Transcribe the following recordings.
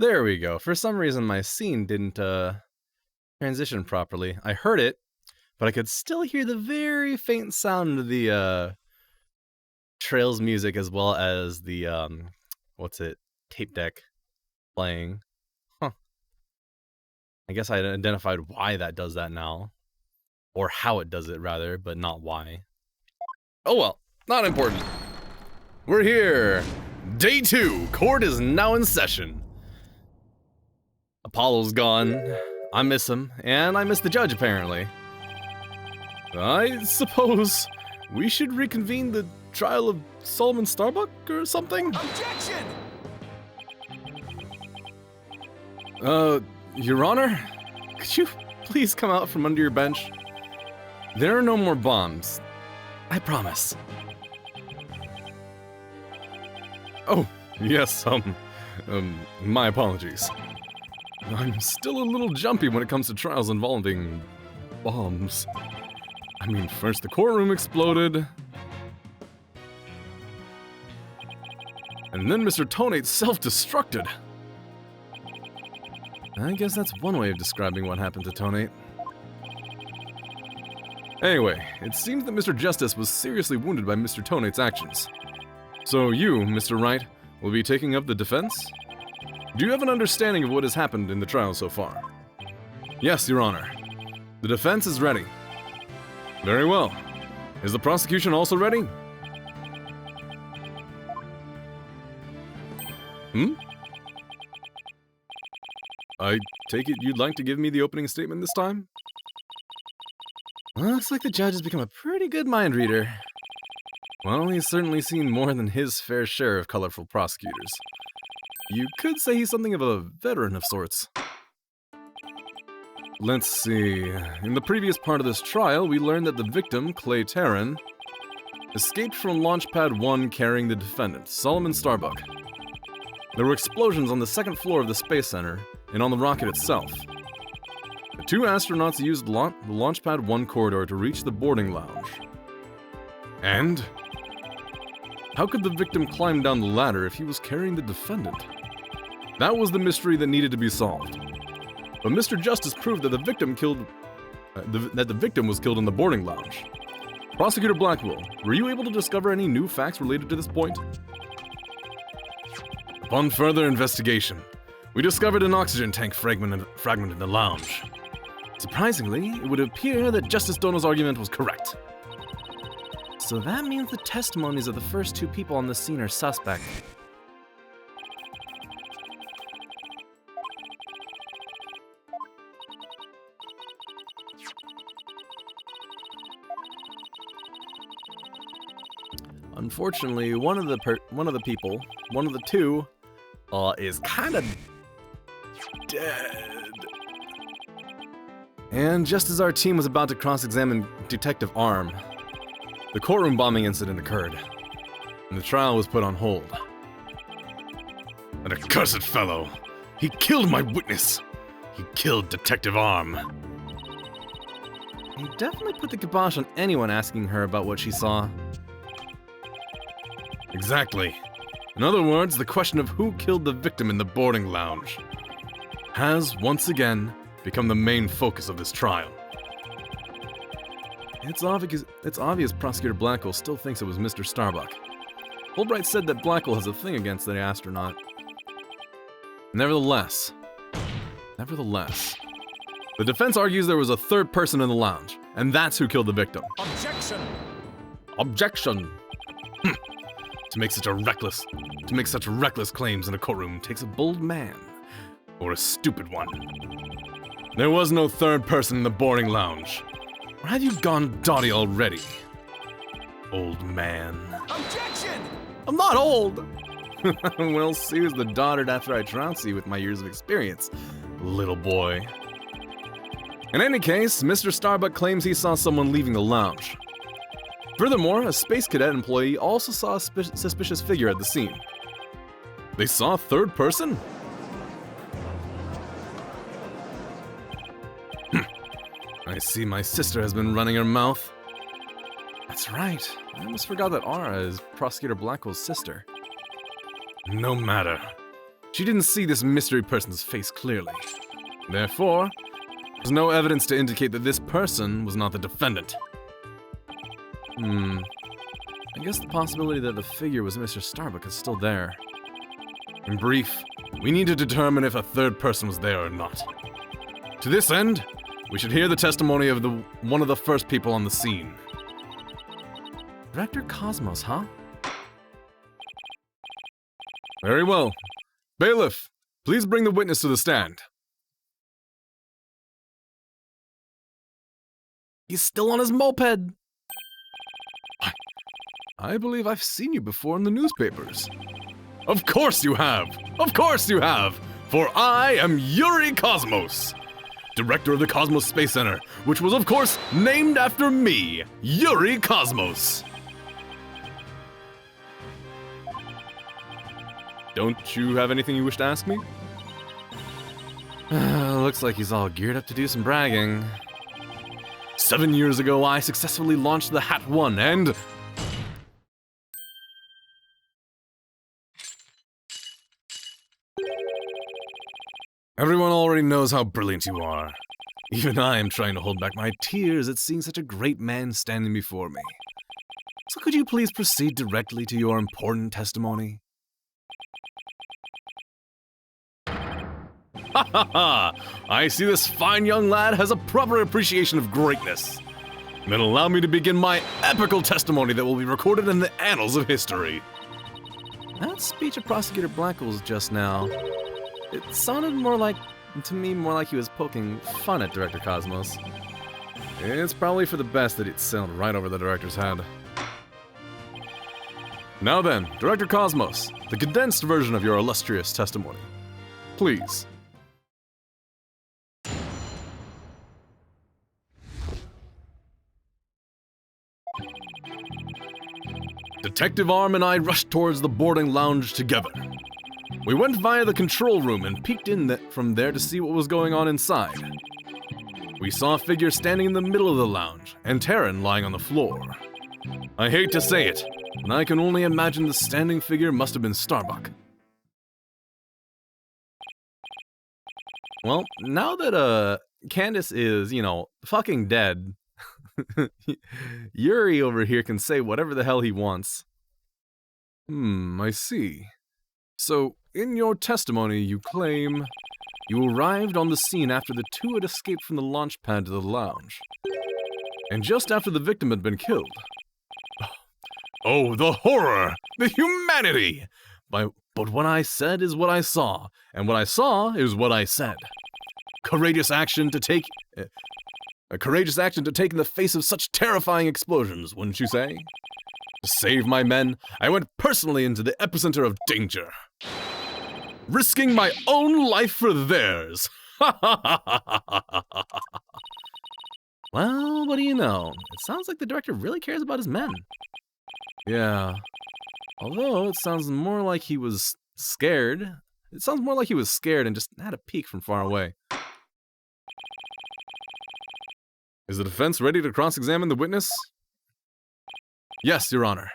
There we go. For some reason, my scene didn't transition properly. I heard it, but I could still hear the very faint sound of the Trails music as well as the tape deck playing. Huh. I guess I identified why that does that now. Or how it does it, rather, but not why. Oh well, not important. We're here! Day 2! Court is now in session. Apollo's gone. I miss him, and I miss the judge, apparently. I suppose we should reconvene the trial of Solomon Starbuck or something? Objection! Your Honor? Could you please come out from under your bench? There are no more bombs. I promise. Oh, yes, my apologies. I'm still a little jumpy when it comes to trials involving bombs. I mean, first the courtroom exploded, and then Mr. Tonate self-destructed. I guess that's one way of describing what happened to Tonate. Anyway, it seems that Mr. Justice was seriously wounded by Mr. Tonate's actions. So you, Mr. Wright, will be taking up the defense? Do you have an understanding of what has happened in the trial so far? Yes, Your Honor. The defense is ready. Very well. Is the prosecution also ready? I take it you'd like to give me the opening statement this time? Looks like the judge has become a pretty good mind reader. Well, he's certainly seen more than his fair share of colorful prosecutors. You could say he's something of a veteran of sorts. Let's see. In the previous part of this trial, we learned that the victim, Clay Terran, escaped from Launchpad 1 carrying the defendant, Solomon Starbuck. There were explosions on the second floor of the Space Center and on the rocket itself. The two astronauts used the Launchpad 1 corridor to reach the boarding lounge. And? How could the victim climb down the ladder if he was carrying the defendant? That was the mystery that needed to be solved. But Mr. Justice proved that the victim was killed in the boarding lounge. Prosecutor Blackwell, were you able to discover any new facts related to this point? Upon further investigation, we discovered an oxygen tank fragment in the lounge. Surprisingly, it would appear that Justice Dono's argument was correct. So that means the testimonies of the first two people on the scene are suspect. Unfortunately, one of the two, is kind of dead. And just as our team was about to cross-examine Detective Arm, the courtroom bombing incident occurred, and the trial was put on hold. An accursed fellow! He killed my witness! He killed Detective Arm! He definitely put the kibosh on anyone asking her about what she saw. Exactly. In other words, the question of who killed the victim in the boarding lounge has, once again, become the main focus of this trial. It's obvious Prosecutor Blackwell still thinks it was Mr. Starbuck. Fulbright said that Blackwell has a thing against the astronaut. Nevertheless, the defense argues there was a third person in the lounge, and that's who killed the victim. Objection! Objection! To make such reckless claims in a courtroom takes a bold man, or a stupid one. There was no third person in the boarding lounge. Or have you gone dotty already, old man? Objection! I'm not old! We'll see who's the dotard after I trounce you with my years of experience, little boy. In any case, Mr. Starbuck claims he saw someone leaving the lounge. Furthermore, a Space Cadet employee also saw a suspicious figure at the scene. They saw a third person? I see my sister has been running her mouth. That's right. I almost forgot that Ara is Prosecutor Blackwell's sister. No matter. She didn't see this mystery person's face clearly. Therefore, there's no evidence to indicate that this person was not the defendant. I guess the possibility that the figure was Mr. Starbuck is still there. In brief, we need to determine if a third person was there or not. To this end, we should hear the testimony of one of the first people on the scene. Director Cosmos, huh? Very well. Bailiff, please bring the witness to the stand. He's still on his moped. I believe I've seen you before in the newspapers. Of course you have! Of course you have! For I am Yuri Cosmos, director of the Cosmos Space Center, which was of course named after me, Yuri Cosmos. Don't you have anything you wish to ask me? Looks like he's all geared up to do some bragging. 7 years ago, I successfully launched the Hat 1 and... Everyone already knows how brilliant you are. Even I am trying to hold back my tears at seeing such a great man standing before me. So could you please proceed directly to your important testimony? Ha ha ha! I see this fine young lad has a proper appreciation of greatness. Then allow me to begin my epical testimony that will be recorded in the annals of history. That speech of Prosecutor Blackles just now, it sounded to me more like he was poking fun at Director Cosmos. It's probably for the best that it sailed right over the director's head. Now then, Director Cosmos, the condensed version of your illustrious testimony. Please. Detective Arm and I rushed towards the boarding lounge together. We went via the control room and peeked in from there to see what was going on inside. We saw a figure standing in the middle of the lounge, and Terran lying on the floor. I hate to say it, but I can only imagine the standing figure must have been Starbuck. Well, now that Candace is, fucking dead, Yuri over here can say whatever the hell he wants. I see. So, in your testimony, you claim you arrived on the scene after the two had escaped from the launch pad to the lounge, and just after the victim had been killed. Oh, the horror! The humanity! But what I said is what I saw, and what I saw is what I said. Courageous action to take in the face of such terrifying explosions, wouldn't you say? To save my men, I went personally into the epicenter of danger, risking my own life for theirs. Well, what do you know? It sounds like the director really cares about his men. Yeah. Although it sounds more like he was scared. It sounds more like he was scared and just had a peek from far away. Is the defense ready to cross-examine the witness? Yes, Your Honor.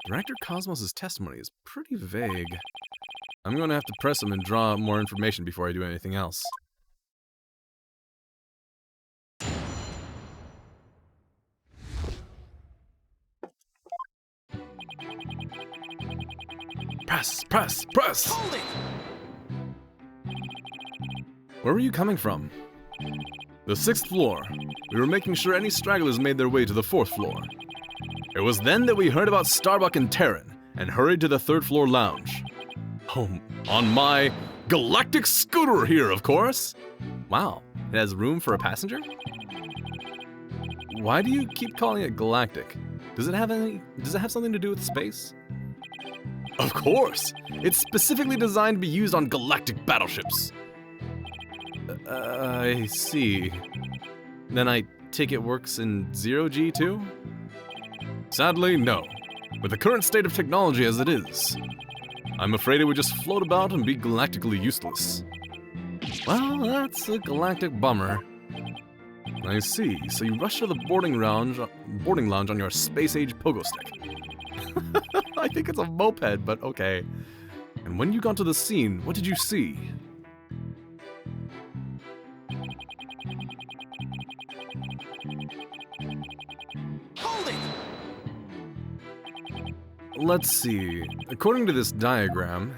Director Cosmos' testimony is pretty vague. I'm going to have to press him and draw up more information before I do anything else. Press! Press! Press! Hold it! Where were you coming from? The 6th floor. We were making sure any stragglers made their way to the 4th floor. It was then that we heard about Starbuck and Terran, and hurried to the 3rd floor lounge. Home on my galactic scooter here, of course! Wow, it has room for a passenger? Why do you keep calling it galactic? Does it have something to do with space? Of course! It's specifically designed to be used on galactic battleships. I see. Then I take it works in 0G too? Sadly, no. With the current state of technology as it is, I'm afraid it would just float about and be galactically useless. Well, that's a galactic bummer. I see. So you rush to the boarding lounge on your space-age pogo stick. I think it's a moped, but okay. And when you got to the scene, what did you see? Hold it! Let's see. According to this diagram,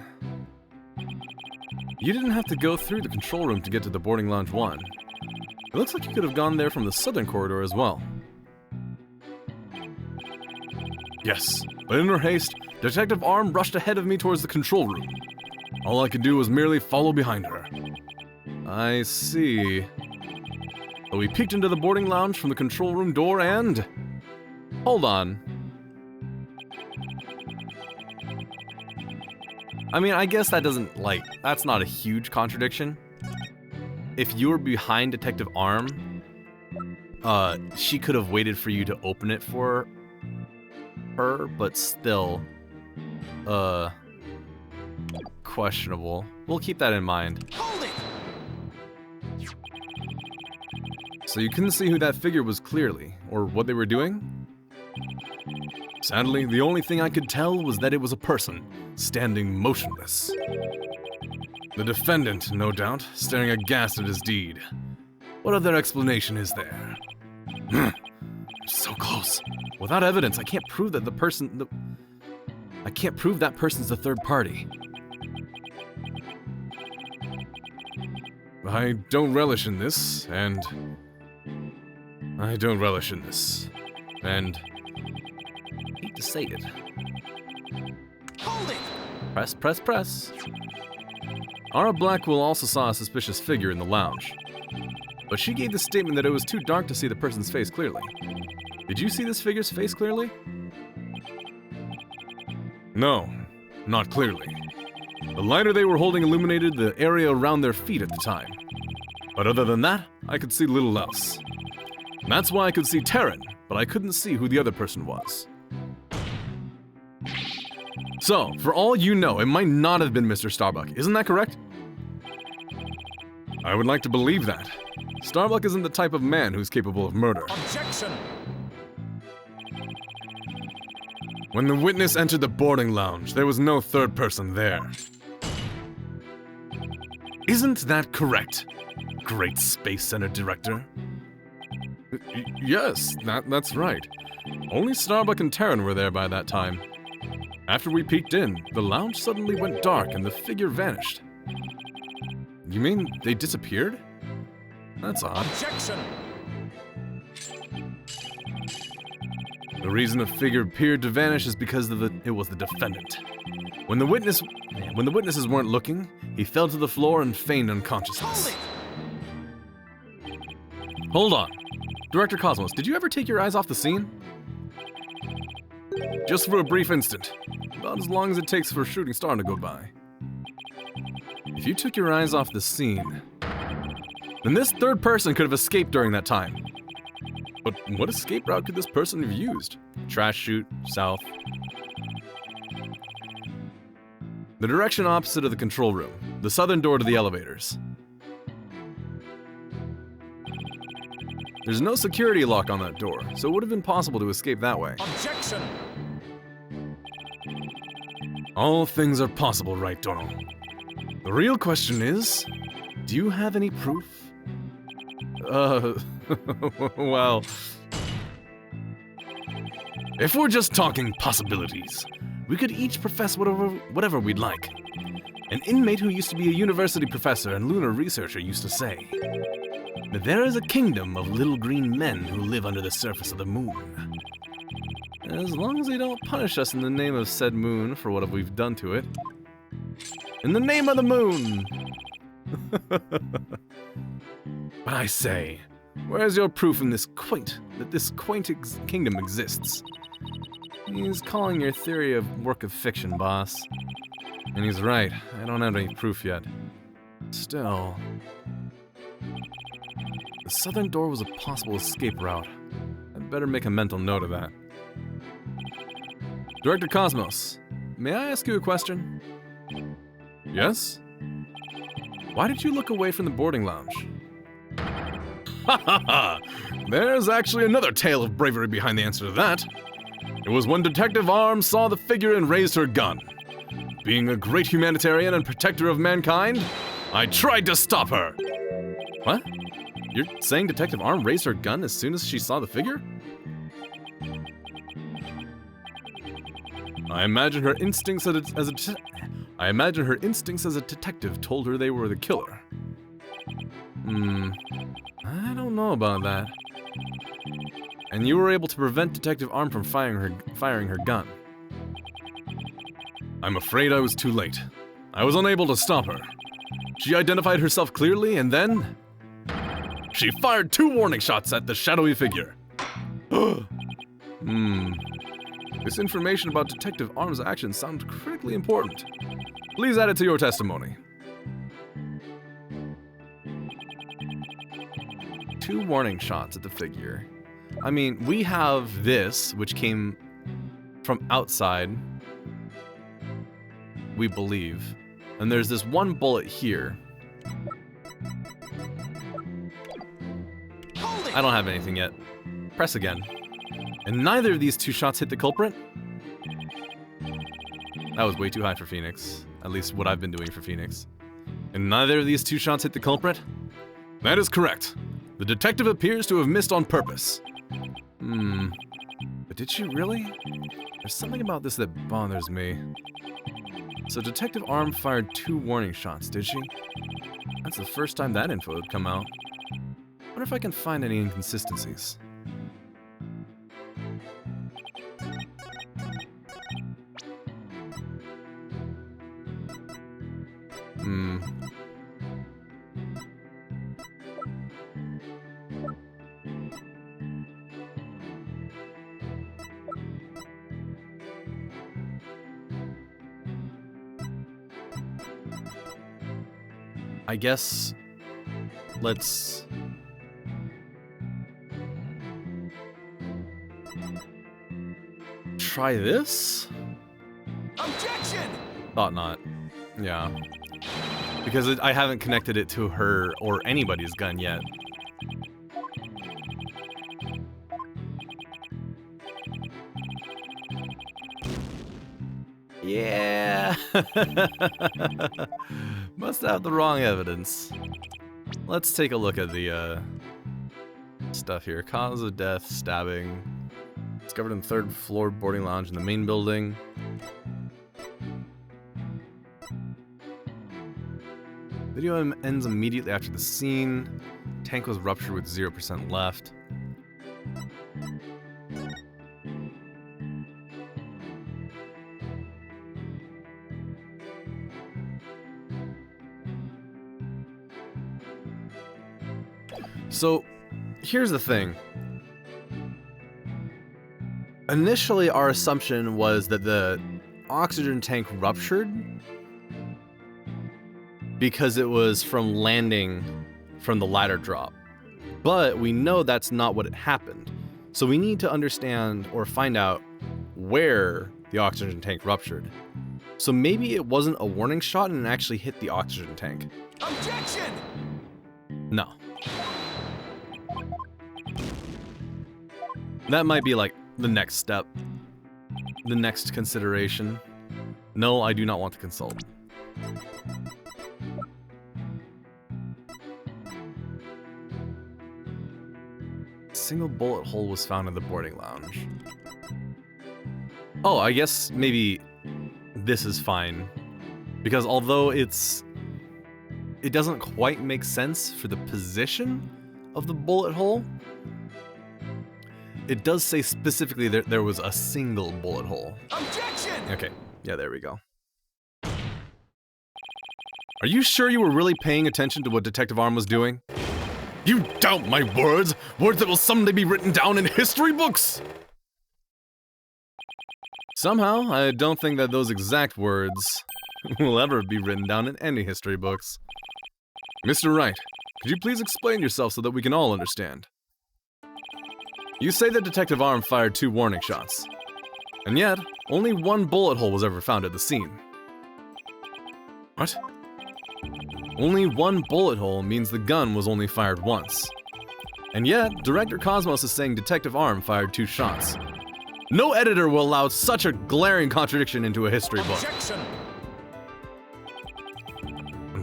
you didn't have to go through the control room to get to the boarding lounge 1. It looks like you could have gone there from the southern corridor as well. Yes, but in her haste, Detective Arm rushed ahead of me towards the control room. All I could do was merely follow behind her. I see. But we peeked into the boarding lounge from the control room door and... Hold on. I mean, I guess that doesn't, that's not a huge contradiction. If you were behind Detective Arm, she could have waited for you to open it for her, but still, questionable. We'll keep that in mind. Hold it! So you couldn't see who that figure was clearly, or what they were doing? Sadly, the only thing I could tell was that it was a person, standing motionless. The defendant, no doubt, staring aghast at his deed. What other explanation is there? So close. Without evidence, I can't prove that I can't prove that person's the third party. I don't relish in this, and... I hate to say it. Hold it! Press, press, press. Ara Blackwell also saw a suspicious figure in the lounge, but she gave the statement that it was too dark to see the person's face clearly. Did you see this figure's face clearly? No, not clearly. The lighter they were holding illuminated the area around their feet at the time. But other than that, I could see little else. And that's why I could see Taryn, but I couldn't see who the other person was. So, for all you know, it might not have been Mr. Starbuck, isn't that correct? I would like to believe that. Starbuck isn't the type of man who's capable of murder. Objection! When the witness entered the boarding lounge, there was no third person there. Isn't that correct, Great Space Center Director? Yes, that's right. Only Starbuck and Taryn were there by that time. After we peeked in, the lounge suddenly went dark and the figure vanished. You mean they disappeared? That's odd. Objection! The reason a figure appeared to vanish is because it was the defendant. When the witnesses weren't looking, he fell to the floor and feigned unconsciousness. Hold on. Director Cosmos, did you ever take your eyes off the scene? Just for a brief instant. About as long as it takes for a shooting star to go by. If you took your eyes off the scene, then this third person could have escaped during that time. But what escape route could this person have used? Trash chute, south. The direction opposite of the control room, the southern door to the elevators. There's no security lock on that door, so it would have been possible to escape that way. Objection! All things are possible, right, Donald? The real question is, do you have any proof? Well... If we're just talking possibilities, we could each profess whatever we'd like. An inmate who used to be a university professor and lunar researcher used to say that there is a kingdom of little green men who live under the surface of the moon. As long as they don't punish us in the name of said moon for what we've done to it. In the name of the moon! But I say, where's your proof in this quaint kingdom exists? He's calling your theory a work of fiction, boss. And he's right, I don't have any proof yet. Still... The southern door was a possible escape route. I'd better make a mental note of that. Director Cosmos, may I ask you a question? Yes? Why did you look away from the boarding lounge? Ha ha ha! There's actually another tale of bravery behind the answer to that. It was when Detective Arms saw the figure and raised her gun. Being a great humanitarian and protector of mankind, I tried to stop her! What? You're saying Detective Arm raised her gun as soon as she saw the figure? I imagine her instincts as a detective told her they were the killer. I don't know about that. And you were able to prevent Detective Arm from firing her gun. I'm afraid I was too late. I was unable to stop her. She identified herself clearly, and then she fired 2 warning shots at the shadowy figure. This information about Detective Arm's actions sounds critically important. Please add it to your testimony. 2 warning shots at the figure. I mean, we have this, which came from outside, we believe. And there's this 1 bullet here. I don't have anything yet. Press again. And neither of these 2 shots hit the culprit? That was way too high for Phoenix. At least what I've been doing for Phoenix. And neither of these 2 shots hit the culprit? That is correct. The detective appears to have missed on purpose. But did she really? There's something about this that bothers me. So Detective Arm fired 2 warning shots, did she? That's the first time that info had come out. Wonder if I can find any inconsistencies. I guess let's try this? Objection! Thought not. Yeah. Because I haven't connected it to her or anybody's gun yet. Yeah. Must have the wrong evidence. Let's take a look at the stuff here. Cause of death, stabbing. Discovered in 3rd floor boarding lounge in the main building. Video ends immediately after the scene. Tank was ruptured with 0% left. So, here's the thing. Initially, our assumption was that the oxygen tank ruptured because it was from landing from the ladder drop. But we know that's not what happened. So we need to understand or find out where the oxygen tank ruptured. So maybe it wasn't a warning shot and it actually hit the oxygen tank. Objection! No. That might be like the next step. The next consideration. No, I do not want to consult. A single bullet hole was found in the boarding lounge. Oh, I guess maybe this is fine. Because although it doesn't quite make sense for the position of the bullet hole, it does say specifically that there was a single bullet hole. Objection! Okay, yeah, there we go. Are you sure you were really paying attention to what Detective Arm was doing? You doubt my words! Words that will someday be written down in history books! Somehow, I don't think that those exact words will ever be written down in any history books. Mr. Wright, could you please explain yourself so that we can all understand? You say that Detective Arm fired 2 warning shots, and yet, only 1 bullet hole was ever found at the scene. What? Only 1 bullet hole means the gun was only fired once. And yet, Director Cosmos is saying Detective Arm fired 2 shots. No editor will allow such a glaring contradiction into a history book. Objection!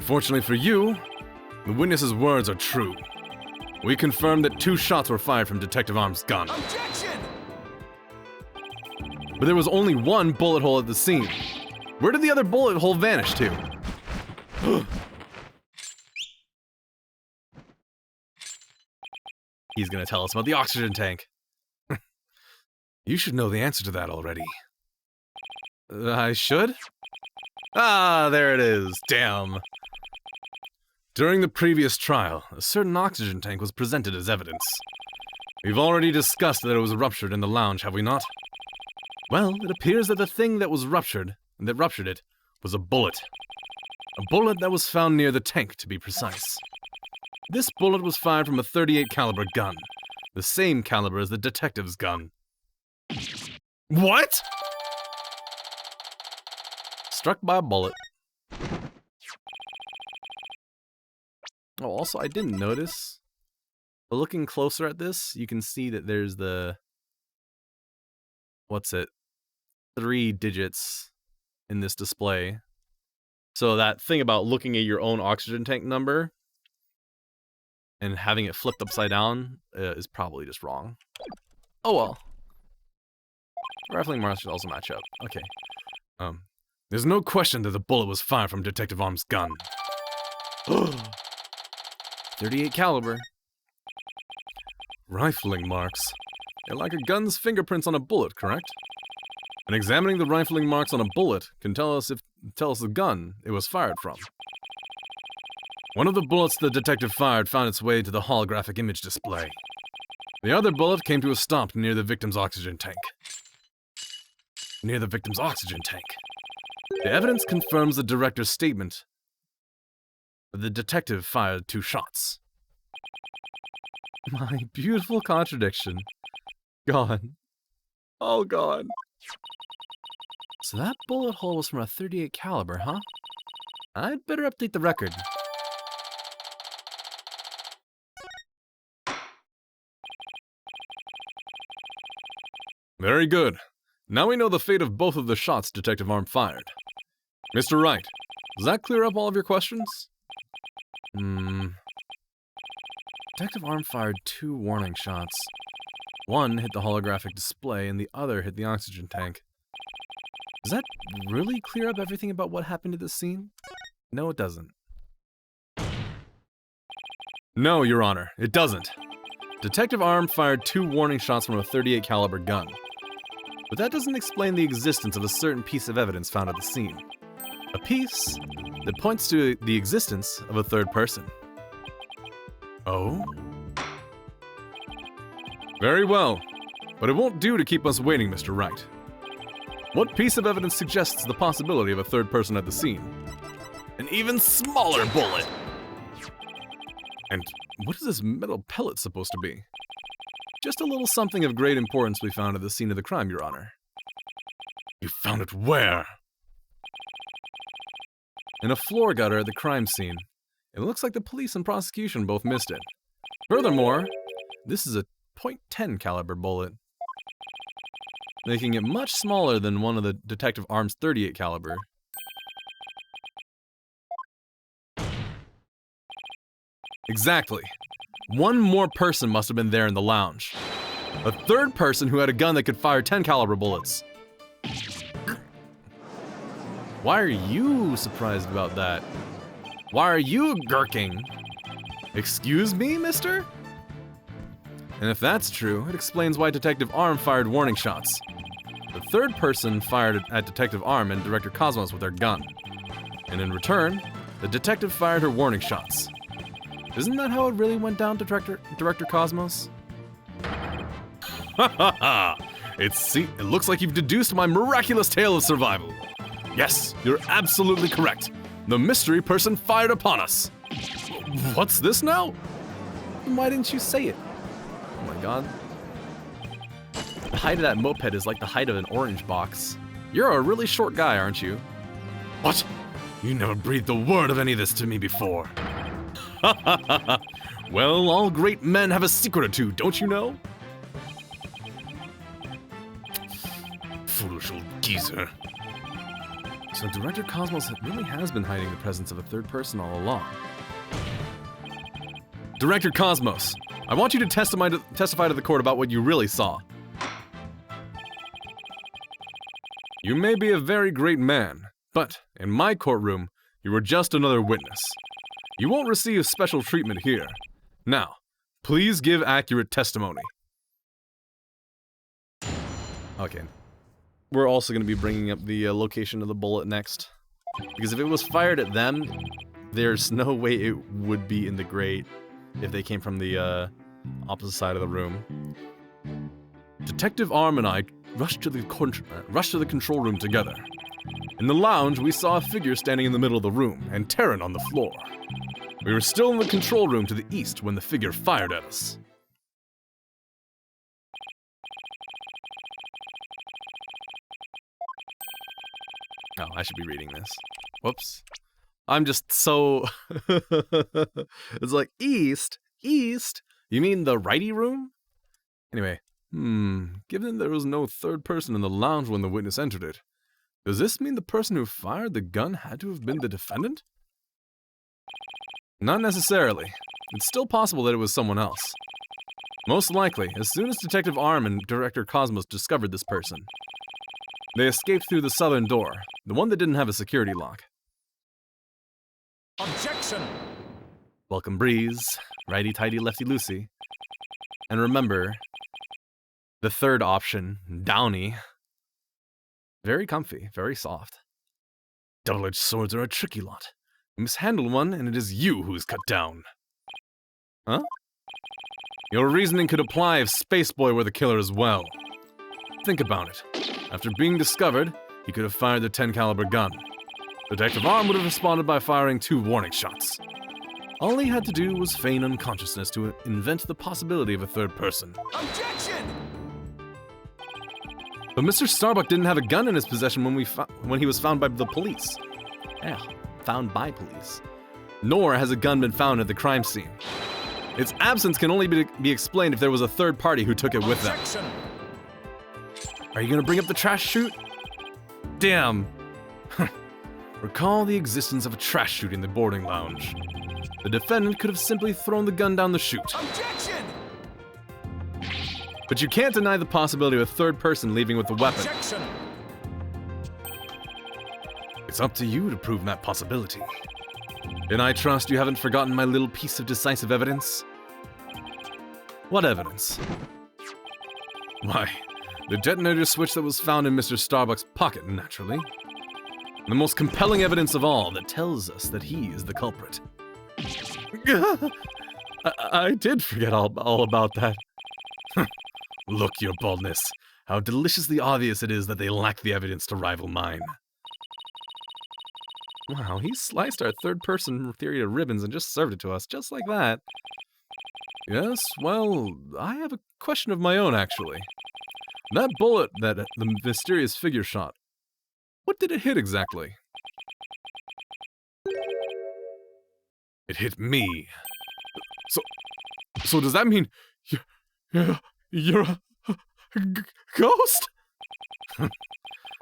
Unfortunately for you, the witness's words are true. We confirm that 2 shots were fired from Detective Arm's gun. Objection! But there was only 1 bullet hole at the scene. Where did the other bullet hole vanish to? He's gonna tell us about the oxygen tank. You should know the answer to that already. I should? Ah, there it is. Damn. During the previous trial, a certain oxygen tank was presented as evidence. We've already discussed that it was ruptured in the lounge, have we not? Well, it appears that the thing that ruptured it, was a bullet. A bullet that was found near the tank, to be precise. This bullet was fired from a .38 caliber gun, the same caliber as the detective's gun. What? Struck by a bullet. Oh, also, I didn't notice, but looking closer at this, you can see that there's the... What's it? 3 digits in this display. So that thing about looking at your own oxygen tank number and having it flipped upside down is probably just wrong. Oh well. Rifling marks should also match up. Okay. There's no question that the bullet was fired from Detective Arm's gun. 38 caliber. Rifling marks. They're like a gun's fingerprints on a bullet, correct? And examining the rifling marks on a bullet can tell us the gun it was fired from. One of the bullets the detective fired found its way to the holographic image display. The other bullet came to a stop near the victim's oxygen tank. The evidence confirms the director's statement that the detective fired 2 shots. My beautiful contradiction. God. Oh God. So that bullet hole was from a .38 caliber, huh? I'd better update the record. Very good. Now we know the fate of both of the shots Detective Arm fired. Mr. Wright, does that clear up all of your questions? Detective Arm fired 2 warning shots. One hit the holographic display and the other hit the oxygen tank. Does that really clear up everything about what happened at this scene? No, it doesn't. No, Your Honor, it doesn't. Detective Arm fired 2 warning shots from a .38 caliber gun. But that doesn't explain the existence of a certain piece of evidence found at the scene. A piece that points to the existence of a third person. Oh? Very well, but it won't do to keep us waiting, Mr. Wright. What piece of evidence suggests the possibility of a third person at the scene? An even smaller bullet! And what is this metal pellet supposed to be? Just a little something of great importance we found at the scene of the crime, Your Honor. You found it where? In a floor gutter at the crime scene. It looks like the police and prosecution both missed it. Furthermore, this is a .10 caliber bullet, making it much smaller than one of the Detective Arm's .38 caliber. Exactly. One more person must have been there in the lounge. A third person who had a gun that could fire 10 caliber bullets. Why are you surprised about that? Why are you gurking? Excuse me, mister? And if that's true, it explains why Detective Arm fired warning shots. The third person fired at Detective Arm and Director Cosmos with their gun. And in return, the detective fired her warning shots. Isn't that how it really went down, Director Cosmos? Ha ha ha! It looks like you've deduced my miraculous tale of survival. Yes, you're absolutely correct. The mystery person fired upon us. What's this now? Why didn't you say it? Oh my God. The height of that moped is like the height of an orange box. You're a really short guy, aren't you? What? You never breathed a word of any of this to me before. Ha ha ha ha. Well, all great men have a secret or two, don't you know? Foolish old geezer. So Director Cosmos really has been hiding the presence of a third person all along. Director Cosmos, I want you to testify to the court about what you really saw. You may be a very great man, but in my courtroom, you were just another witness. You won't receive special treatment here. Now, please give accurate testimony. Okay. We're also going to be bringing up the location of the bullet next. Because if it was fired at them, there's no way it would be in the grate if they came from the opposite side of the room. Detective Arm and I rushed to the control room together. In the lounge, we saw a figure standing in the middle of the room, and Terran on the floor. We were still in the control room to the east when the figure fired at us. Oh, I should be reading this. Whoops. I'm just so... It's like, east? East? You mean the righty room? Anyway, given there was no third person in the lounge when the witness entered it, does this mean the person who fired the gun had to have been the defendant? Not necessarily. It's still possible that it was someone else. Most likely, as soon as Detective Arm and Director Cosmos discovered this person, they escaped through the southern door, the one that didn't have a security lock. Objection! Welcome, Breeze. Righty-tighty, lefty-loosey. And remember, the third option, Downy. Very comfy, very soft. Double-edged swords are a tricky lot. You mishandle one, and it is you who is cut down. Huh? Your reasoning could apply if Spaceboy were the killer as well. Think about it. After being discovered, he could have fired the 10 caliber gun. Detective Arm would have responded by firing 2 warning shots. All he had to do was feign unconsciousness to invent the possibility of a third person. Objection! But Mr. Starbuck didn't have a gun in his possession when he was found by the police. Yeah, found by police. Nor has a gun been found at the crime scene. Its absence can only be explained if there was a third party who took it with them. Objection! Are you gonna bring up the trash chute? Damn. Recall the existence of a trash chute in the boarding lounge. The defendant could have simply thrown the gun down the chute. Objection! But you can't deny the possibility of a third person leaving with the weapon. Objection! It's up to you to prove that possibility. And I trust you haven't forgotten my little piece of decisive evidence? What evidence? Why, the detonator switch that was found in Mr. Starbuck's pocket, naturally. The most compelling evidence of all that tells us that he is the culprit. I did forget all about that. Look, your baldness. How deliciously obvious it is that they lack the evidence to rival mine. Wow, he sliced our third-person theory to ribbons and just served it to us, just like that. Yes, well, I have a question of my own, actually. That bullet that the mysterious figure shot, what did it hit exactly? It hit me. So does that mean you're a ghost?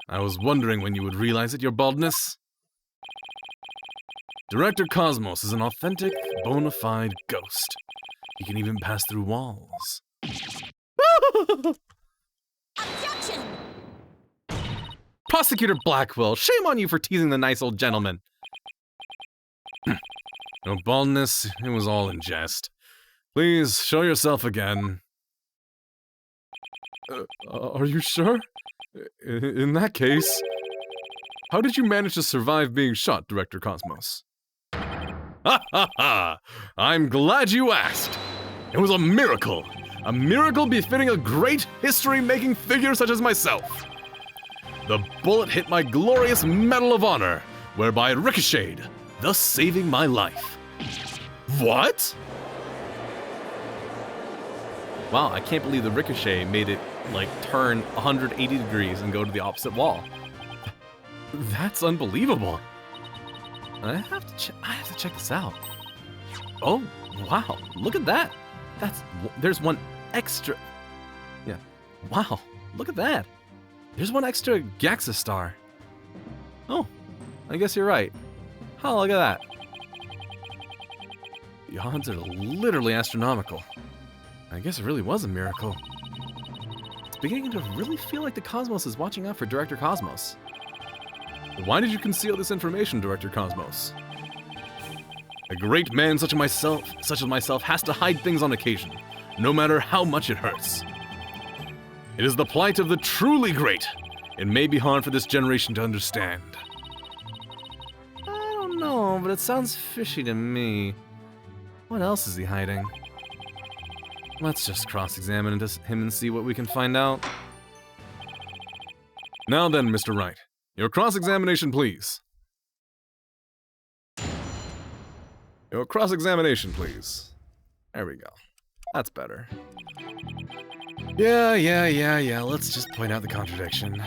I was wondering when you would realize it, your baldness. Director Cosmos is an authentic, bona fide ghost. He can even pass through walls. Objection! Prosecutor Blackwell, shame on you for teasing the nice old gentleman. No baldness, it was all in jest. Please, show yourself again. Are you sure? In that case, how did you manage to survive being shot, Director Cosmos? Ha ha ha! I'm glad you asked! It was a miracle! A miracle befitting a great history-making figure such as myself! The bullet hit my glorious Medal of Honor, whereby it ricocheted, thus saving my life. What? Wow, I can't believe the ricochet made it, like, turn 180 degrees and go to the opposite wall. That's unbelievable. I have to check this out. Oh, wow, look at that. There's one extra. Yeah, wow, look at that. There's one extra Gaxa star. Oh, I guess you're right. Oh, look at that. The odds are literally astronomical. I guess it really was a miracle. It's beginning to really feel like the Cosmos is watching out for Director Cosmos. Why did you conceal this information, Director Cosmos? A great man such as myself has to hide things on occasion, no matter how much it hurts. It is the plight of the truly great. It may be hard for this generation to understand. I don't know, but it sounds fishy to me. What else is he hiding? Let's just cross-examine him and see what we can find out. Now then, Mr. Wright, your cross-examination, please. Your cross-examination, please. There we go. That's better. Yeah, let's just point out the contradiction.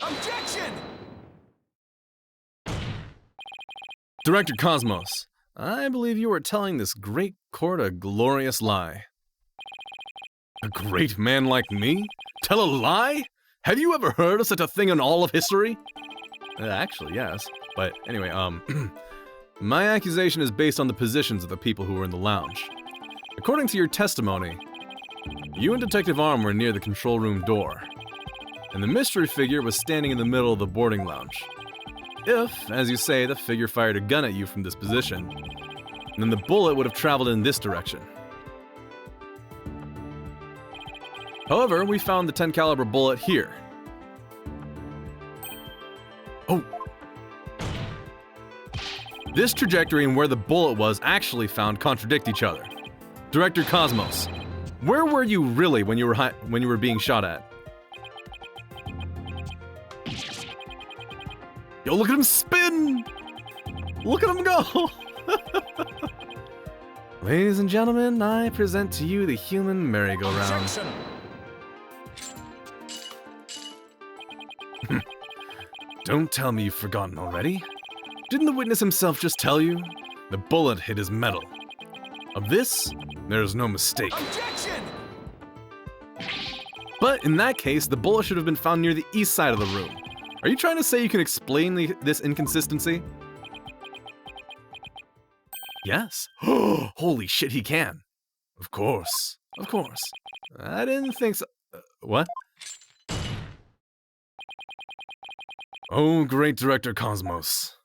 Objection! Director Cosmos, I believe you are telling this great court a glorious lie. A great man like me? Tell a lie? Have you ever heard of such a thing in all of history? Actually, yes. But anyway, my accusation is based on the positions of the people who were in the lounge. According to your testimony, you and Detective Arm were near the control room door, and the mystery figure was standing in the middle of the boarding lounge. If, as you say, the figure fired a gun at you from this position, then the bullet would have traveled in this direction. However, we found the 10 caliber bullet here. Oh! This trajectory and where the bullet was actually found contradict each other. Director Cosmos, where were you really when you were being shot at? Yo, look at him spin! Look at him go! Ladies and gentlemen, I present to you the human merry-go-round. Objection! Don't tell me you've forgotten already. Didn't the witness himself just tell you? The bullet hit his metal. Of this, there is no mistake. Objection! But in that case, the bullet should have been found near the east side of the room. Are you trying to say you can explain this inconsistency? Yes. Holy shit, he can. Of course. Of course. I didn't think so. What? Oh, great Director Cosmos.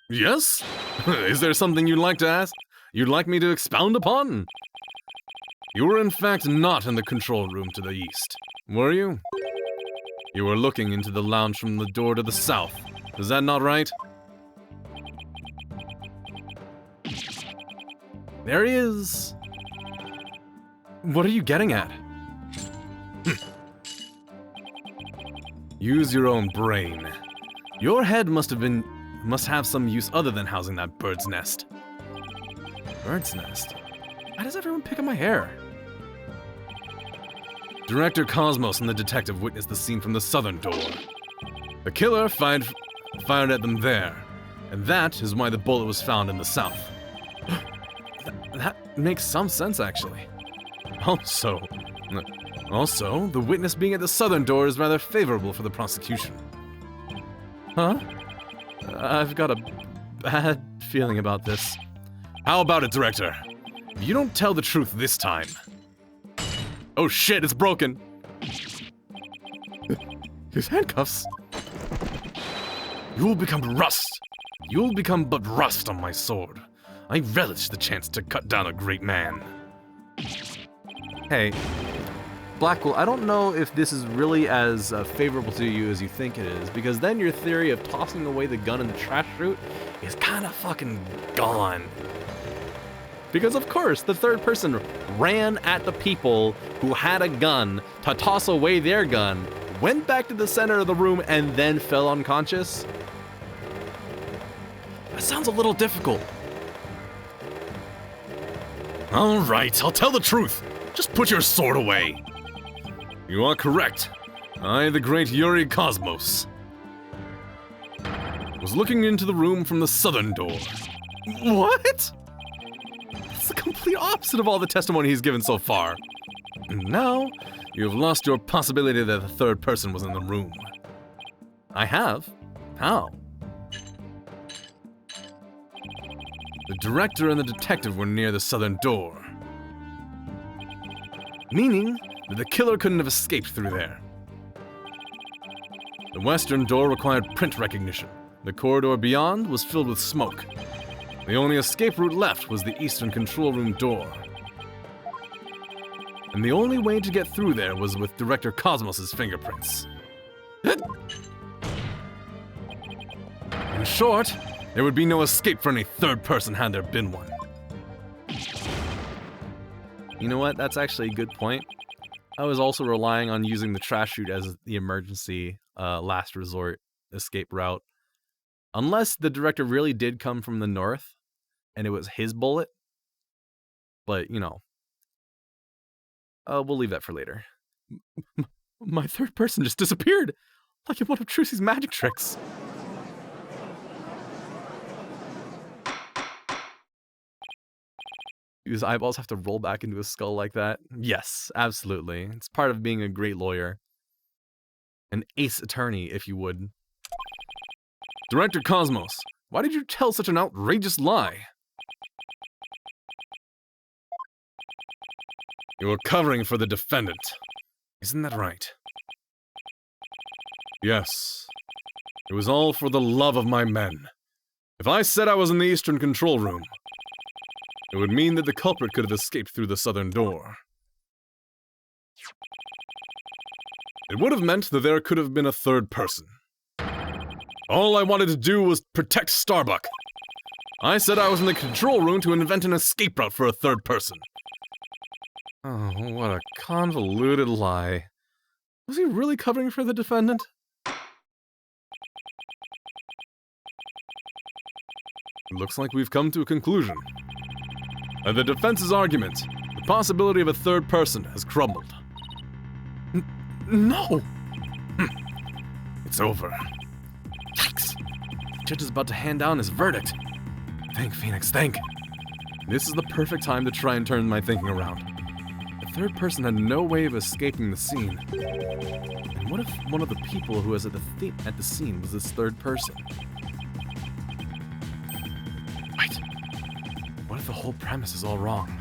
Yes? Is there something you'd like to ask? You'd like me to expound upon? You were in fact not in the control room to the east, were you? You were looking into the lounge from the door to the south. Is that not right? There he is. What are you getting at? Use your own brain. Your head must have some use other than housing that bird's nest. Bird's nest? Why does everyone pick at my hair? Director Cosmos and the detective witnessed the scene from the southern door. The killer fired at them there, and that is why the bullet was found in the south. That makes some sense, actually. Also, the witness being at the southern door is rather favorable for the prosecution. Huh? I've got a bad feeling about this. How about it, Director? You don't tell the truth this time. Oh shit, it's broken. His handcuffs. You'll become rust. You'll become but rust on my sword. I relish the chance to cut down a great man. Hey, Blackwell, I don't know if this is really as favorable to you as you think it is, because then your theory of tossing away the gun in the trash chute is kind of fucking gone. Because of course, the third person ran at the people who had a gun to toss away their gun, went back to the center of the room, and then fell unconscious. That sounds a little difficult. All right, I'll tell the truth. Just put your sword away. You are correct. I, the great Yuri Cosmos, was looking into the room from the southern door. What? It's the complete opposite of all the testimony he's given so far. And now, you have lost your possibility that the third person was in the room. I have? How? The director and the detective were near the southern door, meaning that the killer couldn't have escaped through there. The western door required print recognition. The corridor beyond was filled with smoke. The only escape route left was the eastern control room door. And the only way to get through there was with Director Cosmos' fingerprints. In short, there would be no escape for any third person had there been one. You know what? That's actually a good point. I was also relying on using the trash chute as the emergency last resort escape route. Unless the director really did come from the north and it was his bullet. But, you know. We'll leave that for later. My third person just disappeared! Like in one of Trucy's magic tricks. Do his eyeballs have to roll back into his skull like that? Yes, absolutely. It's part of being a great lawyer. An ace attorney, if you would. Director Cosmos, why did you tell such an outrageous lie? You were covering for the defendant. Isn't that right? Yes. It was all for the love of my men. If I said I was in the Eastern Control Room, it would mean that the culprit could have escaped through the southern door. It would have meant that there could have been a third person. All I wanted to do was protect Starbuck. I said I was in the control room to invent an escape route for a third person. Oh, what a convoluted lie. Was he really covering for the defendant? Looks like we've come to a conclusion. At the defense's argument, the possibility of a third person has crumbled. No! It's over. Yikes! The judge is about to hand down his verdict. Think, Phoenix, think. This is the perfect time to try and turn my thinking around. The third person had no way of escaping the scene. And what if one of the people who was at the scene was this third person? Wait. What if the whole premise is all wrong?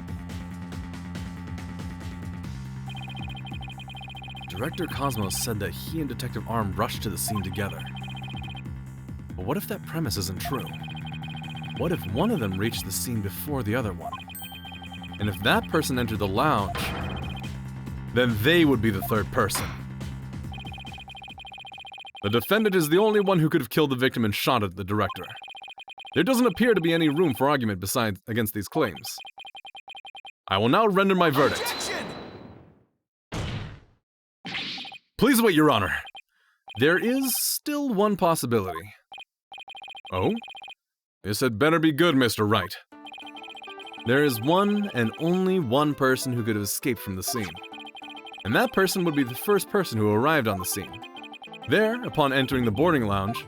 Director Cosmos said that he and Detective Arm rushed to the scene together. But what if that premise isn't true? What if one of them reached the scene before the other one? And if that person entered the lounge, then they would be the third person. The defendant is the only one who could have killed the victim and shot at the director. There doesn't appear to be any room for argument against these claims. I will now render my verdict. Objection! Please wait, Your Honor. There is still one possibility. Oh? This had better be good, Mr. Wright. There is one and only one person who could have escaped from the scene. And that person would be the first person who arrived on the scene. There, upon entering the boarding lounge,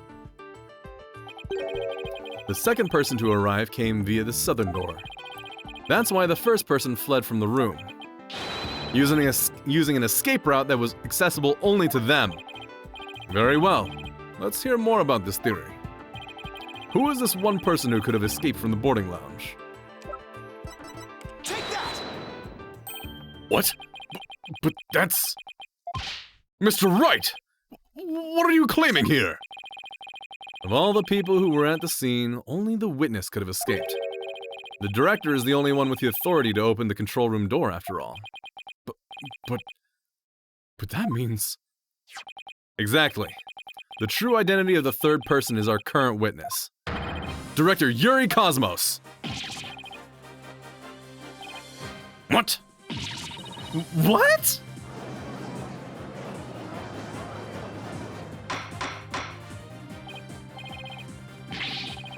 the second person to arrive came via the southern door. That's why the first person fled from the room, using an escape route that was accessible only to them. Very well. Let's hear more about this theory. Who is this one person who could have escaped from the boarding lounge? Take that! What? But that's... Mr. Wright! What are you claiming here? Of all the people who were at the scene, only the witness could have escaped. The director is the only one with the authority to open the control room door, after all. But that means... Exactly. The true identity of the third person is our current witness. Director Yuri Cosmos. What? What?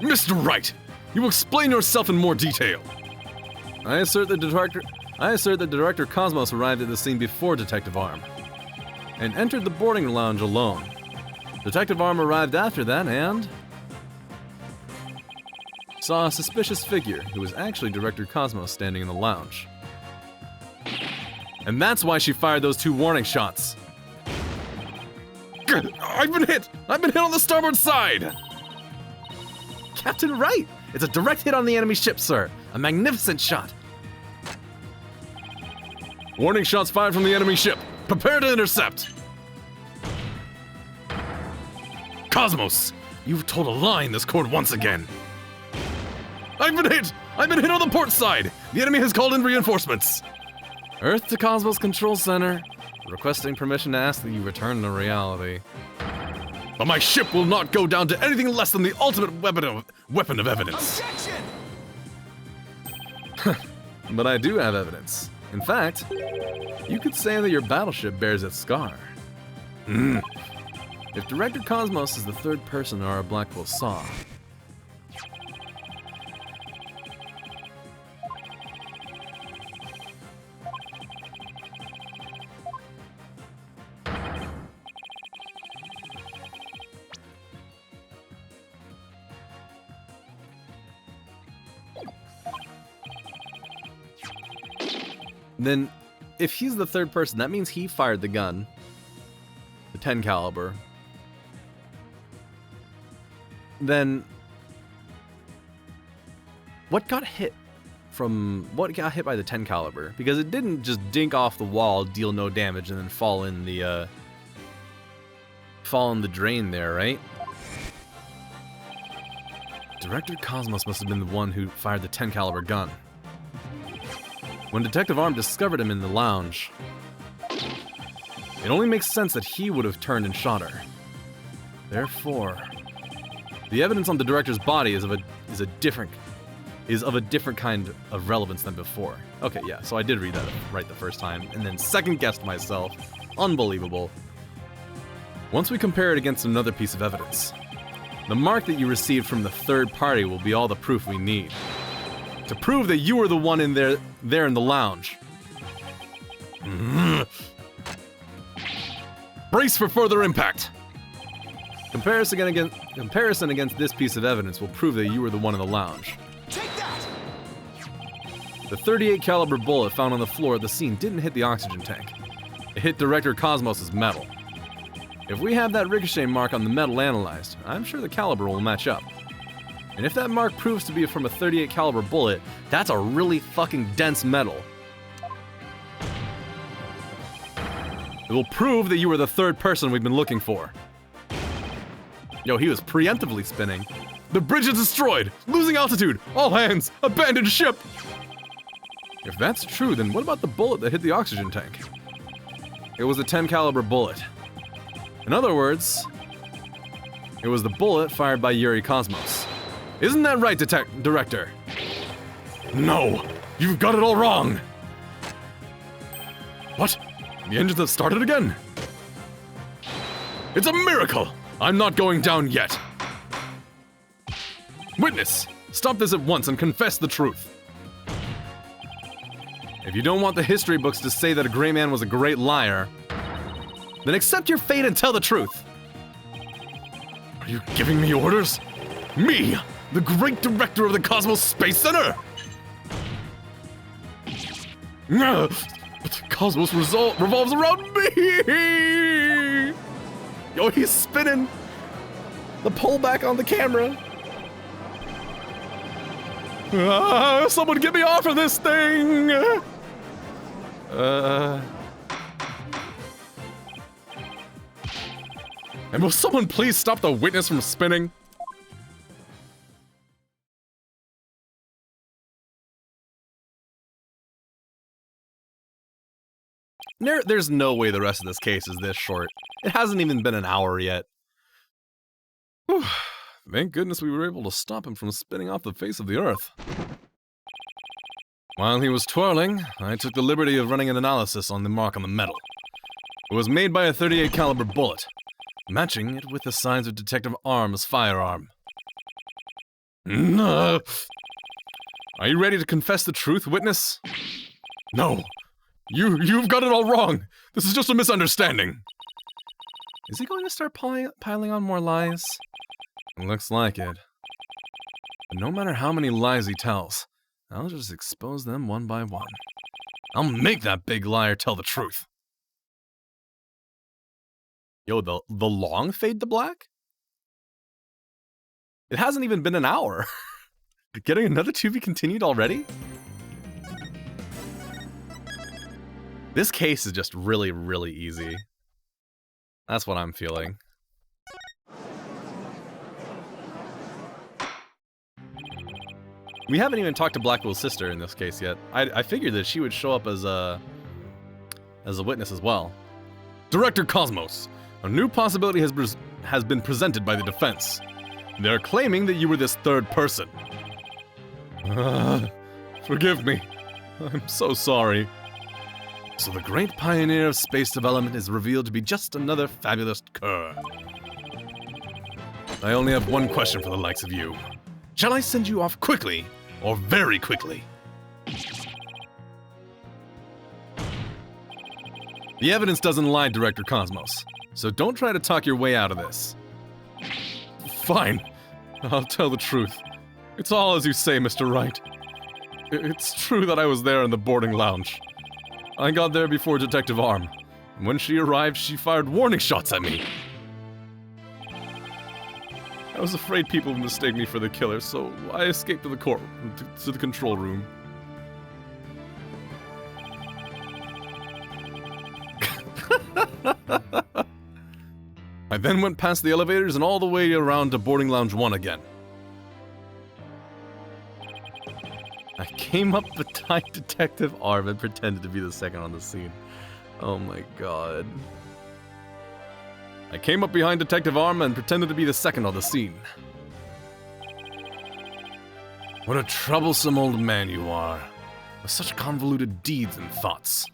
Mr. Wright, you explain yourself in more detail. I assert that Director Cosmos arrived at the scene before Detective Arm and entered the boarding lounge alone. Detective Arm arrived after that and... saw a suspicious figure who was actually Director Cosmos standing in the lounge. And that's why she fired those 2 warning shots. I've been hit! I've been hit on the starboard side! Captain Wright! It's a direct hit on the enemy ship, sir. A magnificent shot. Warning shots fired from the enemy ship. Prepare to intercept. Cosmos, you've told a lie in this court once again. I've been hit! I've been hit on the port side! The enemy has called in reinforcements. Earth to Cosmos Control Center. Requesting permission to ask that you return to reality. But my ship will not go down to anything less than the ultimate weapon of evidence. Objection! But I do have evidence. In fact, you could say that your battleship bears its scar. If Director Cosmos is the 3rd person in our Blackwell saw, then if he's the 3rd person, that means he fired the gun. The 10 caliber. Then what got hit by the 10 caliber? Because it didn't just dink off the wall, deal no damage, and then fall in the drain there, right? Director Cosmos must have been the one who fired the 10 caliber gun. When Detective Arm discovered him in the lounge, it only makes sense that he would have turned and shot her. Therefore, the evidence on the director's body is of a different kind of relevance than before. Okay, yeah, so I did read that right the first time, and then second-guessed myself. Unbelievable. Once we compare it against another piece of evidence, the mark that you received from the 3rd party will be all the proof we need to prove that you were the one in there in the lounge. Brace for further impact. Comparison against this piece of evidence will prove that you were the one in the lounge. Take that! The 38 caliber bullet found on the floor at the scene didn't hit the oxygen tank. It hit Director Cosmos' metal. If we have that ricochet mark on the metal analyzed, I'm sure the caliber will match up. And if that mark proves to be from a 38 caliber bullet, that's a really fucking dense metal. It will prove that you were the 3rd person we've been looking for. Yo, he was preemptively spinning. The bridge is destroyed! Losing altitude! All hands! Abandoned ship! If that's true, then what about the bullet that hit the oxygen tank? It was a 10 caliber bullet. In other words, it was the bullet fired by Yuri Cosmos. Isn't that right, Director? No! You've got it all wrong! What? The engines have started again? It's a miracle! I'm not going down yet! Witness! Stop this at once and confess the truth. If you don't want the history books to say that a gray man was a great liar, then accept your fate and tell the truth. Are you giving me orders? Me, the great director of the Cosmos Space Center! But the Cosmos revolves around me! Yo, he's spinning the pole back on the camera. Someone get me off of this thing! And will someone please stop the witness from spinning? There's no way the rest of this case is this short. It hasn't even been an hour yet. Whew. Thank goodness we were able to stop him from spinning off the face of the Earth. While he was twirling, I took the liberty of running an analysis on the mark on the metal. It was made by a 38 caliber bullet, matching it with the signs of Detective Arm's firearm. Are you ready to confess the truth, witness? No. You've got it all wrong. This is just a misunderstanding. Is he going to start piling on more lies? Looks like it. But no matter how many lies he tells, I'll just expose them one by one. I'll make that big liar tell the truth. Yo, the long fade to black? It hasn't even been an hour. Getting another to be continued already? This case is just really, really easy. That's what I'm feeling. We haven't even talked to Blackwell's sister in this case yet. I figured that she would show up as a witness as well. Director Cosmos, a new possibility has been presented by the defense. They're claiming that you were this third person. Forgive me. I'm so sorry. So the great pioneer of space development is revealed to be just another fabulous cur. I only have one question for the likes of you. Shall I send you off quickly, or very quickly? The evidence doesn't lie, Director Cosmos, so don't try to talk your way out of this. Fine. I'll tell the truth. It's all as you say, Mr. Wright. It's true that I was there in the boarding lounge. I got there before Detective Arm, and when she arrived, she fired warning shots at me. I was afraid people would mistake me for the killer, so I escaped to the to the control room. I then went past the elevators and all the way around to boarding lounge 1 again. I came up behind Detective Arm and pretended to be the second on the scene. Oh my god. I came up behind Detective Arm and pretended to be the second on the scene. What a troublesome old man you are, with such convoluted deeds and thoughts.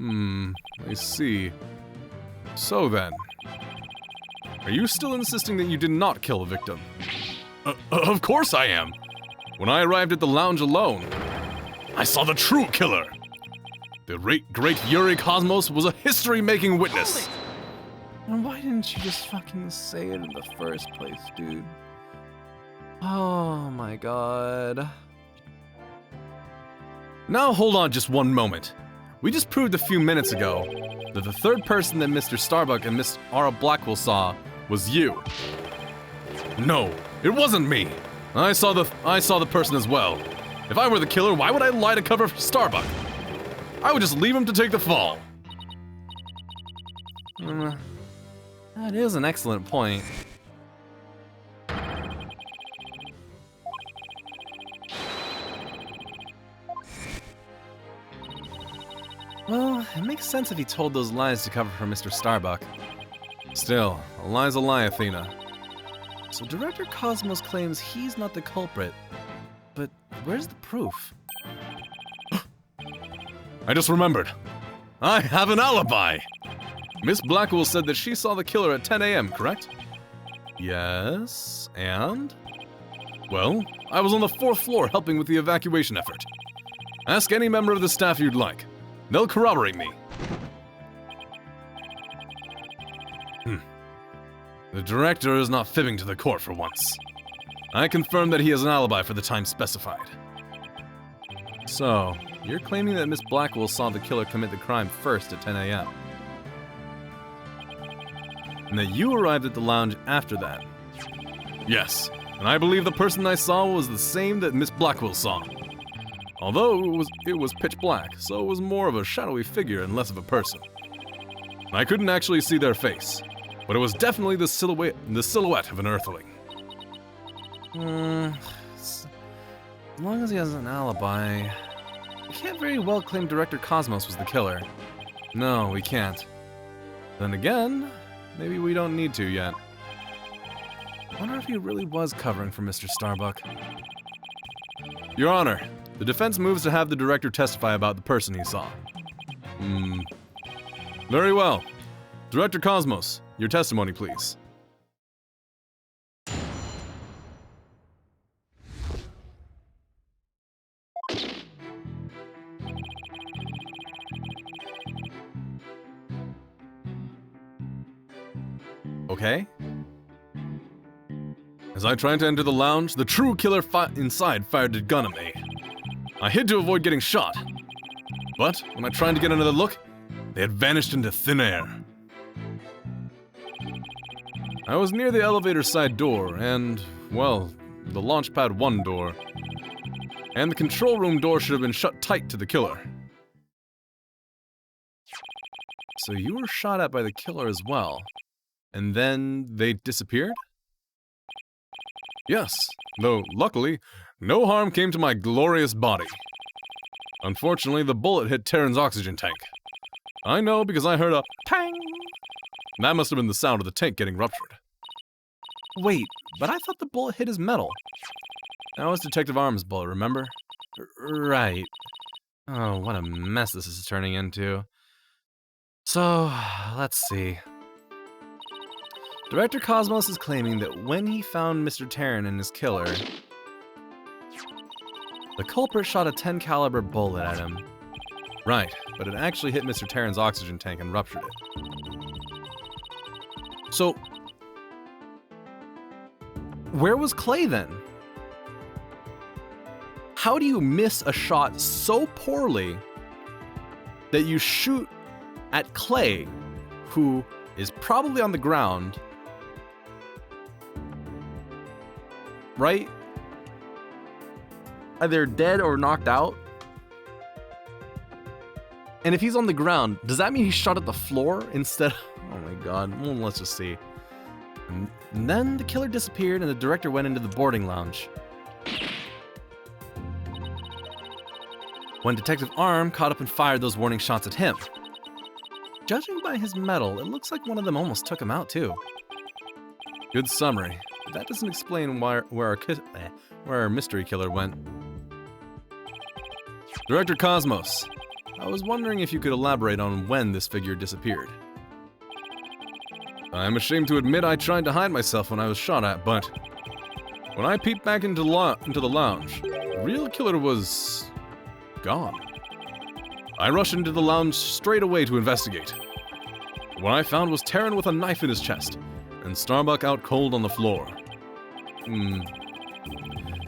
I see. So then, are you still insisting that you did not kill the victim? Of course I am. When I arrived at the lounge alone, I saw the true killer. The great Yuri Cosmos was a history-making witness. And why didn't you just fucking say it in the first place, dude? Oh my god. Now hold on just one moment. We just proved a few minutes ago that the third person that Mr. Starbuck and Miss Ara Blackwell saw was you. No, it wasn't me. I saw the person as well. If I were the killer, why would I lie to cover for Starbuck? I would just leave him to take the fall. That is an excellent point. Well, it makes sense if he told those lies to cover for Mr. Starbuck. Still, a lie's a lie, Athena. So Director Cosmos claims he's not the culprit. But where's the proof? I just remembered. I have an alibi! Miss Blackwell said that she saw the killer at 10 a.m., correct? Yes, and? Well, I was on the 4th floor helping with the evacuation effort. Ask any member of the staff you'd like. They'll corroborate me. The director is not fibbing to the court for once. I confirm that he has an alibi for the time specified. So, you're claiming that Miss Blackwell saw the killer commit the crime first at 10 a.m. and that you arrived at the lounge after that. Yes, and I believe the person I saw was the same that Miss Blackwell saw. Although it was pitch black, so it was more of a shadowy figure and less of a person. I couldn't actually see their face, but it was definitely the silhouette of an Earthling. As long as he has an alibi, we can't very well claim Director Cosmos was the killer. No, we can't. Then again, maybe we don't need to yet. I wonder if he really was covering for Mr. Starbuck. Your Honor, the defense moves to have the director testify about the person he saw. Very well. Director Cosmos, your testimony, please. Okay. As I tried to enter the lounge, the true killer inside fired a gun at me. I hid to avoid getting shot. But when I tried to get another look, they had vanished into thin air. I was near the elevator side door and, well, the Launchpad 1 door. And the control room door should have been shut tight to the killer. So you were shot at by the killer as well. And then they disappeared? Yes, though luckily, no harm came to my glorious body. Unfortunately, the bullet hit Terran's oxygen tank. I know because I heard a tang. That must have been the sound of the tank getting ruptured. Wait, but I thought the bullet hit his metal. That was Detective Arm's bullet, remember? Right. Oh, what a mess this is turning into. So, let's see. Director Cosmos is claiming that when he found Mr. Terran and his killer, the culprit shot a 10 caliber bullet at him. Right, but it actually hit Mr. Terran's oxygen tank and ruptured it. So, where was Clay then? How do you miss a shot so poorly that you shoot at Clay, who is probably on the ground, right? Either dead or knocked out? And if he's on the ground, does that mean he shot at the floor instead of... Oh my god, well, let's just see. And then the killer disappeared and the director went into the boarding lounge. When Detective Arm caught up and fired those warning shots at him. Judging by his metal, it looks like one of them almost took him out too. Good summary. But that doesn't explain where our mystery killer went. Director Cosmos, I was wondering if you could elaborate on when this figure disappeared. I'm ashamed to admit I tried to hide myself when I was shot at, but when I peeped back into the lounge, the real killer was gone. I rushed into the lounge straight away to investigate. What I found was Terran with a knife in his chest, and Starbuck out cold on the floor.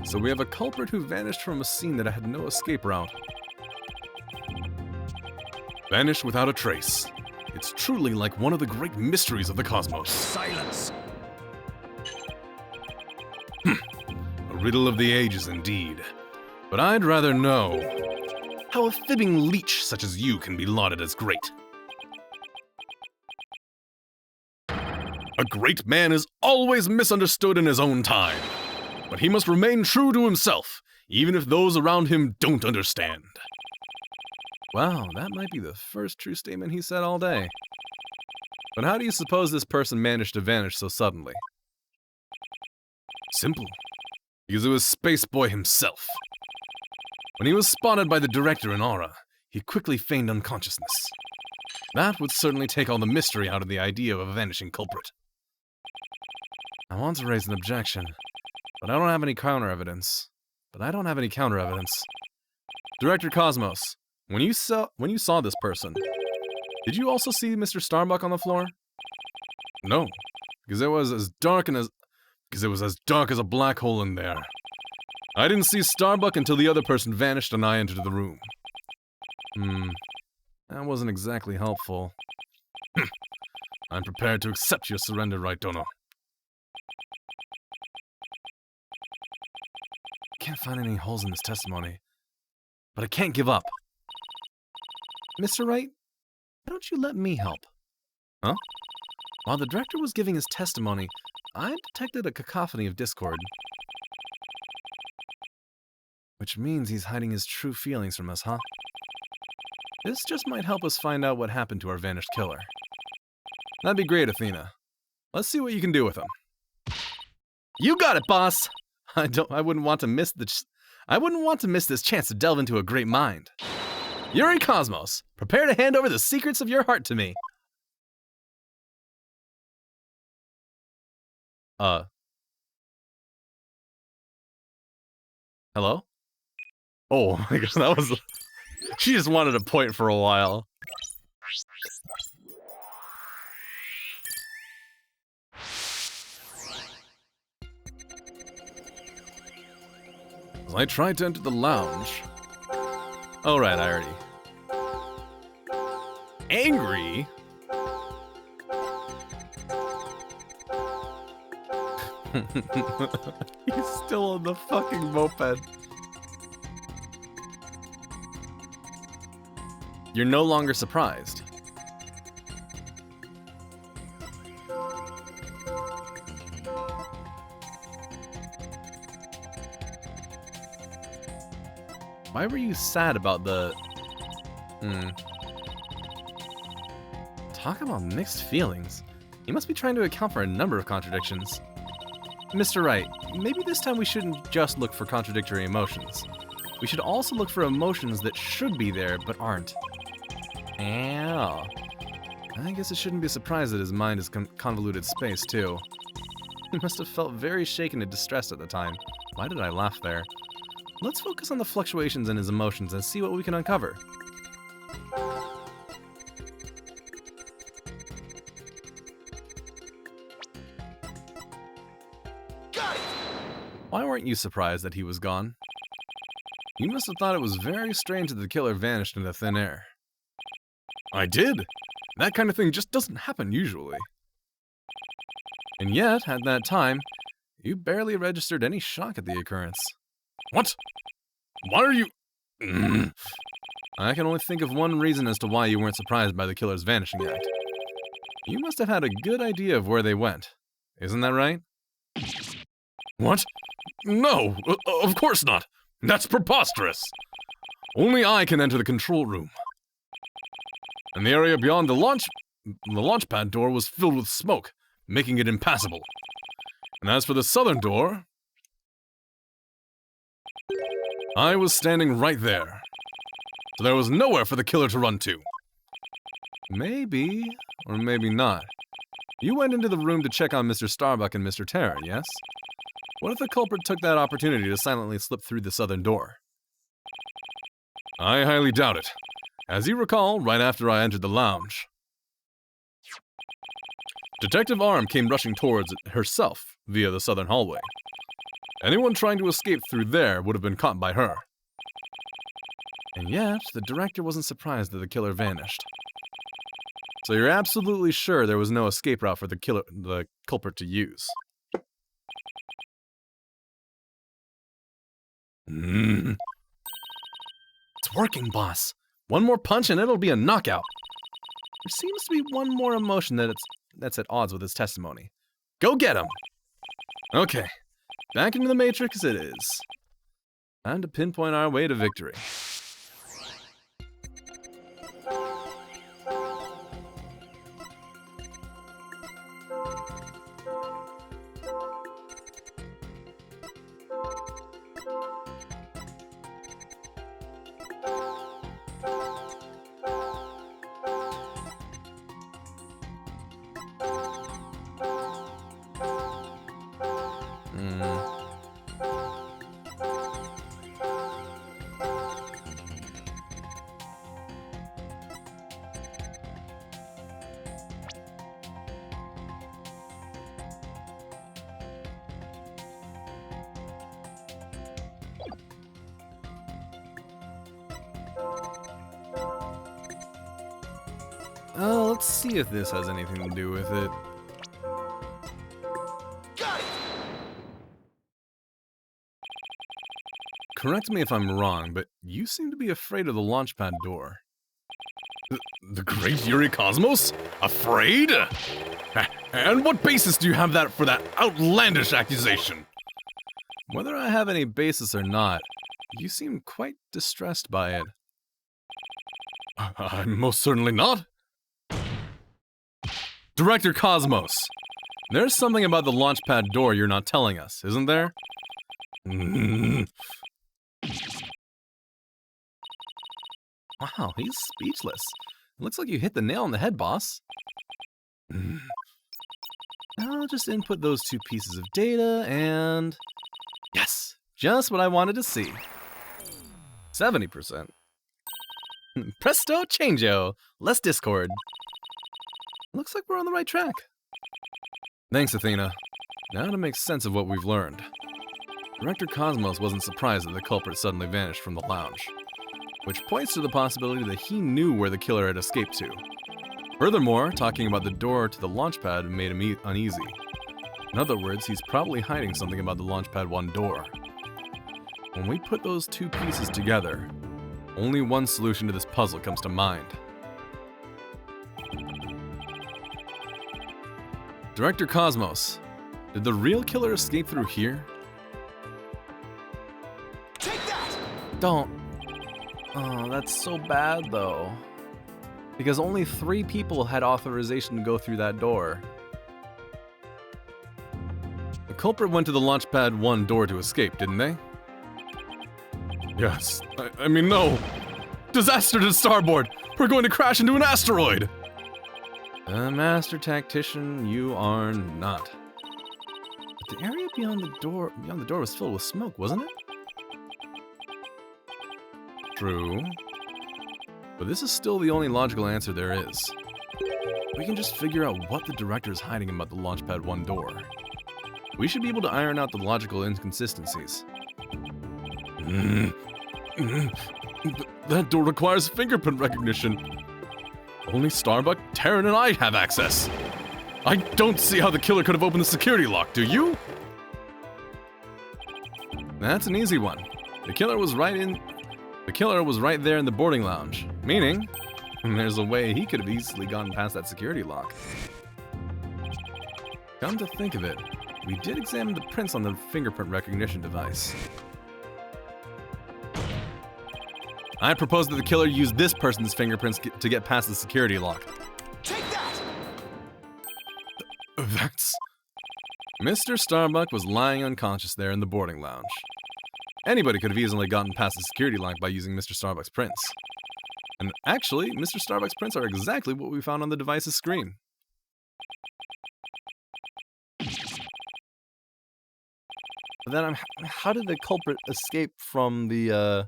So we have a culprit who vanished from a scene that had no escape route. Vanished without a trace. It's truly like one of the great mysteries of the cosmos. Silence! A riddle of the ages indeed. But I'd rather know how a fibbing leech such as you can be lauded as great. A great man is always misunderstood in his own time, but he must remain true to himself, even if those around him don't understand. Wow, that might be the first true statement he said all day. But how do you suppose this person managed to vanish so suddenly? Simple. Because it was Space Boy himself. When he was spotted by the director in Aura, he quickly feigned unconsciousness. That would certainly take all the mystery out of the idea of a vanishing culprit. I want to raise an objection, but I don't have any counter evidence. Director Cosmos, when you saw this person, did you also see Mr. Starbuck on the floor? No, because it was as dark as a black hole in there. I didn't see Starbuck until the other person vanished and I entered the room. That wasn't exactly helpful. I'm prepared to accept your surrender, Wright Dono. I can't find any holes in this testimony, but I can't give up. Mr. Wright, why don't you let me help? Huh? While the director was giving his testimony, I detected a cacophony of discord. Which means he's hiding his true feelings from us, huh? This just might help us find out what happened to our vanished killer. That'd be great, Athena. Let's see what you can do with him. You got it, boss! I wouldn't want to miss this chance to delve into a great mind. Yuri Cosmos, prepare to hand over the secrets of your heart to me. Hello? Oh my gosh, that was... She just wanted a point for a while. As I tried to enter the lounge... Oh, right, I already... Angry? He's still on the fucking moped. You're no longer surprised. Why were you sad about the... Talk about mixed feelings. You must be trying to account for a number of contradictions. Mr. Wright, maybe this time we shouldn't just look for contradictory emotions. We should also look for emotions that should be there, but aren't. Ow. I guess it shouldn't be a surprise that his mind is convoluted space, too. He must have felt very shaken and distressed at the time. Why did I laugh there? Let's focus on the fluctuations in his emotions and see what we can uncover. Got it! Why weren't you surprised that he was gone? You must have thought it was very strange that the killer vanished into thin air. I did! That kind of thing just doesn't happen usually. And yet, at that time, you barely registered any shock at the occurrence. What? Why are you... I can only think of one reason as to why you weren't surprised by the killer's vanishing act. You must have had a good idea of where they went. Isn't that right? What? No, of course not. That's preposterous. Only I can enter the control room. And the area beyond the launch pad door was filled with smoke, making it impassable. And as for the southern door, I was standing right there. So there was nowhere for the killer to run to. Maybe, or maybe not. You went into the room to check on Mr. Starbuck and Mr. Terran, yes? What if the culprit took that opportunity to silently slip through the southern door? I highly doubt it. As you recall, right after I entered the lounge, Detective Arm came rushing towards it herself via the southern hallway. Anyone trying to escape through there would have been caught by her. And yet, the director wasn't surprised that the killer vanished. So you're absolutely sure there was no escape route for the culprit to use. It's working, boss. One more punch and it'll be a knockout. There seems to be one more emotion that's at odds with his testimony. Go get him! Okay, back into the Matrix it is. Time to pinpoint our way to victory. Let's see if this has anything to do with it. Got it! Correct me if I'm wrong, but you seem to be afraid of the launchpad door. The great Yuri Cosmos? Afraid? And what basis do you have for that outlandish accusation? Whether I have any basis or not, you seem quite distressed by it. I'm most certainly not. Director Cosmos, there's something about the launchpad door you're not telling us, isn't there? Wow, he's speechless. It looks like you hit the nail on the head, boss. I'll just input those 2 pieces of data and... Yes, just what I wanted to see. 70%. Presto changeo, less discord. Looks like we're on the right track. Thanks, Athena. Now to make sense of what we've learned. Director Cosmos wasn't surprised that the culprit suddenly vanished from the lounge, which points to the possibility that he knew where the killer had escaped to. Furthermore, talking about the door to the launchpad made him uneasy. In other words, he's probably hiding something about the Launchpad 1 door. When we put those two pieces together, only one solution to this puzzle comes to mind. Director Cosmos, did the real killer escape through here? Take that! Don't. Oh, that's so bad though. Because only 3 people had authorization to go through that door. The culprit went to the Launchpad 1 door to escape, didn't they? Yes. I mean, no. Disaster to starboard! We're going to crash into an asteroid! A master tactician, you are not. But the area beyond the door was filled with smoke, wasn't it? True. But this is still the only logical answer there is. We can just figure out what the director is hiding about the Launchpad 1 door. We should be able to iron out the logical inconsistencies. That door requires fingerprint recognition. Only Starbuck, Terran, and I have access. I don't see how the killer could have opened the security lock, do you? That's an easy one. The killer was right there in the boarding lounge, meaning there's a way he could have easily gotten past that security lock. Come to think of it, we did examine the prints on the fingerprint recognition device. I propose that the killer use this person's fingerprints to get past the security lock. Take that! That's... Mr. Starbuck was lying unconscious there in the boarding lounge. Anybody could have easily gotten past the security lock by using Mr. Starbuck's prints. And actually, Mr. Starbuck's prints are exactly what we found on the device's screen. But then, how did the culprit escape from the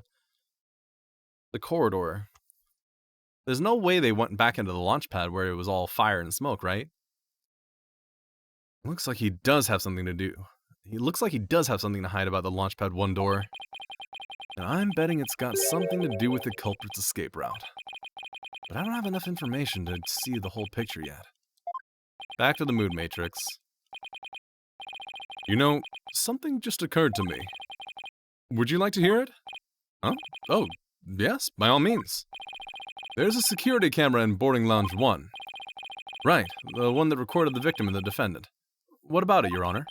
corridor? There's no way they went back into the launch pad where it was all fire and smoke, right? Looks like he does have something to do. He looks like he does have something to hide about the Launchpad 1 door. And I'm betting it's got something to do with the culprit's escape route. But I don't have enough information to see the whole picture yet. Back to the mood matrix. You know, something just occurred to me. Would you like to hear it? Huh? Oh, yes, by all means. There's a security camera in boarding lounge 1. Right, the one that recorded the victim and the defendant. What about it, Your Honor?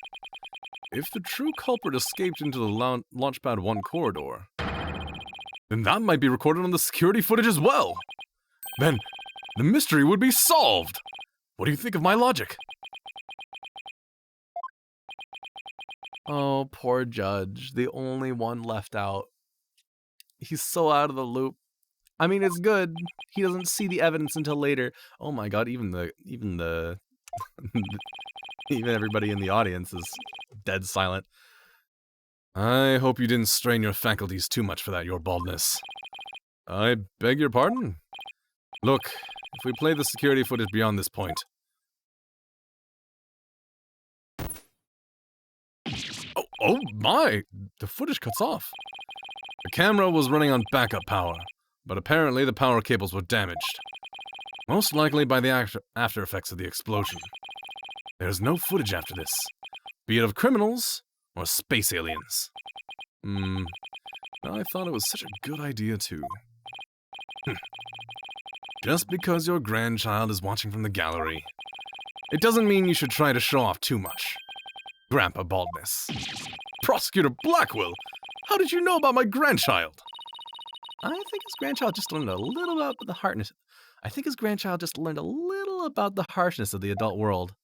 If the true culprit escaped into the Launchpad 1 corridor, then that might be recorded on the security footage as well. Then, the mystery would be solved. What do you think of my logic? Oh, poor Judge, the only one left out. He's so out of the loop. I mean, it's good. He doesn't see the evidence until later. Oh my god, even everybody in the audience is dead silent. I hope you didn't strain your faculties too much for that, Your Baldness. I beg your pardon? Look, if we play the security footage beyond this point... Oh my! The footage cuts off. The camera was running on backup power, but apparently the power cables were damaged. Most likely by the after effects of the explosion. There's no footage after this, be it of criminals or space aliens. I thought it was such a good idea too. Just because your grandchild is watching from the gallery, it doesn't mean you should try to show off too much. Grandpa Baldness. Prosecutor Blackwell, how did you know about my grandchild? I think his grandchild just learned a little about the harshness. I think his grandchild just learned a little about the harshness of the adult world.